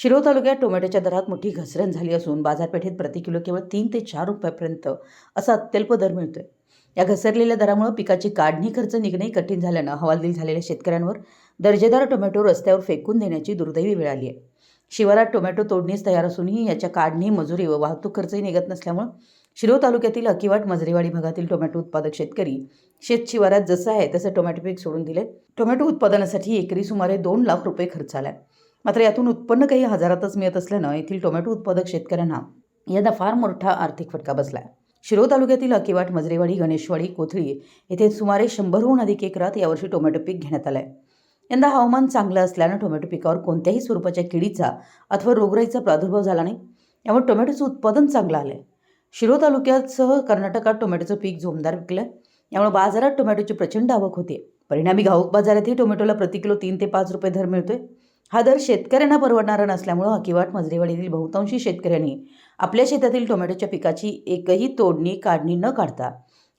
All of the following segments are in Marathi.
शिरोळ तालुक्यात टोमॅटोच्या दरात मोठी घसरण झाली असून बाजारपेठेत प्रति किलो केवळ 3 ते 4 रुपयापर्यंत असा अत्यल्प दर मिळतोय। या घसरलेल्या दरामुळे पिकाची काढणी खर्च निघणे कठीण झाल्यानं हवालदिल झालेल्या शेतकऱ्यांवर दर्जेदार टोमॅटो रस्त्यावर फेकून देण्याची दुर्दैवी वेळ आली आहे। शिवारात टोमॅटो तोडणीस तयार असूनही याच्या काढणी, मजुरी व वाहतूक खर्चही निघत नसल्यामुळे शिरोळ तालुक्यातील अकिवाट मजरेवाडी भागातील टोमॅटो उत्पादक शेतकरी शेत शिवारात जसं आहे तसं टोमॅटो पीक सोडून दिले। टोमॅटो उत्पादनासाठी एकरी सुमारे 2 लाख रुपये खर्च आलाय। मात्र यातून उत्पन्न काही हजारातच मिळत असल्यानं येथील टोमॅटो उत्पादक शेतकऱ्यांना यंदा फार मोठा आर्थिक फटका बसलाय। शिरोळ तालुक्यातील अकिवाट, मजरेवाडी, गणेशवाडी, कोथळी येथे सुमारे 100हून अधिक एकरात यावर्षी टोमॅटो पीक घेण्यात आलंय। यंदा हवामान चांगलं असल्यानं टोमॅटो पिकावर कोणत्याही स्वरूपाच्या किडीचा अथवा रोगराईचा प्रादुर्भाव झाला नाही, यामुळे टोमॅटोचं उत्पादन चांगलं आलंय। शिरोळ तालुक्यासह कर्नाटकात टोमॅटोचं पीक जोमदार विकलंय, यामुळे बाजारात टोमॅटोची प्रचंड आवक होते। परिणामी घाऊक बाजारातही टोमॅटोला प्रति किलो 3 ते 5 रुपये दर मिळतोय। हा दर शेतकऱ्यांना परवडणारा नसल्यामुळे अकिवाट मजरेवाडीतील बहुतांशी शेतकऱ्यांनी आपल्या शेतातील टोमॅटोच्या पिकाची एकही तोडणी, काढणी न काढता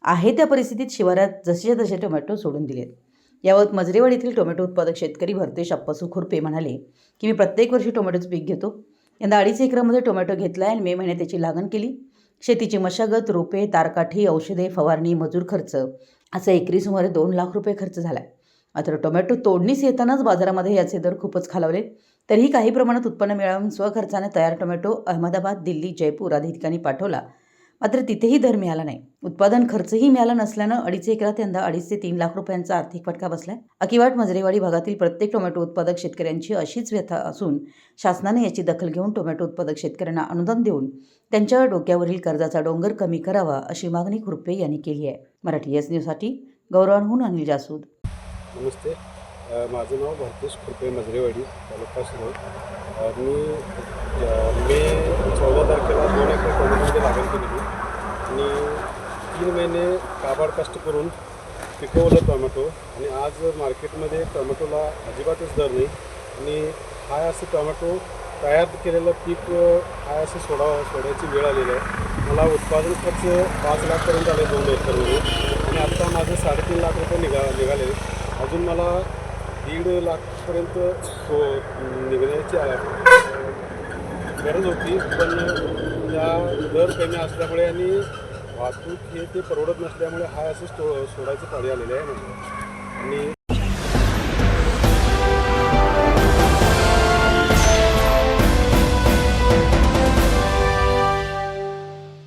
आहे त्या परिस्थितीत शिवारात जसे तसे टोमॅटो सोडून दिलेत। यावर मजरेवाडीतील टोमॅटो उत्पादक शेतकरी भरतेश अप्पासू खुरपे म्हणाले की मी प्रत्येक वर्षी टोमॅटोचं पीक घेतो। यंदा 2.5 एकरामध्ये टोमॅटो घेतला आहे आणि मे महिन्यात त्याची लागण केली। शेतीची मशागत, रोपे, तारकाठी, औषधे, फवारणी, मजूर खर्च असा एकरी सुमारे 2 लाख रुपये खर्च झाला। मात्र टोमॅटो तोडणीस येतानाच बाजारामध्ये याचे दर खूपच खालावले। तरीही काही प्रमाणात उत्पन्न मिळवून स्वखर्चाने तयार टोमॅटो अहमदाबाद, दिल्ली, जयपूर आदी ठिकाणी पाठवला, मात्र तिथेही दर मिळाला नाही। उत्पादन खर्चही मिळाला नसल्यानं 2.5 एकरात यंदा 2.5 ते 3 लाख रुपयांचा आर्थिक फटका बसलाय। अकिवाट मजरेवाडी भागातील प्रत्येक टोमॅटो उत्पादक शेतकऱ्यांची अशीच व्यथा असून शासनाने याची दखल घेऊन टोमॅटो उत्पादक शेतकऱ्यांना अनुदान देऊन त्यांच्या डोक्यावरील कर्जाचा डोंगर कमी करावा अशी मागणी खुरपे यांनी केली आहे। मराठी एस न्यूजसाठी गौरवाहून अनिल जासूद। नमस्ते, माझं नाव भरतेश खुरपे, मजरेवाडी, तालुका शिरोळ। मी मे 14 तारखेला 2 एकर टोमॅटोमध्ये लागण केलेली आणि 3 महिने काबाड कष्ट करून पिकवलं टोमॅटो आणि आज मार्केटमध्ये टोमॅटोला अजिबातच दर नाही आणि हाय असं टोमॅटो तयार केलेलं पीक हाय असं सोडायची वेळ आलेली आहे। मला उत्पादन खर्च 5 लाखपर्यंत आले 2 एकरमध्ये आणि आत्ता माझं 3.5 लाख रुपये निघाले। अजून मला 1.5 लाखपर्यंत निघण्याची गरज होती, पण या दर कमी असल्यामुळे आणि वाहतूक हे ते परवडत नसल्यामुळे हा असं सोडायचं पाळी आलेले आहे आणि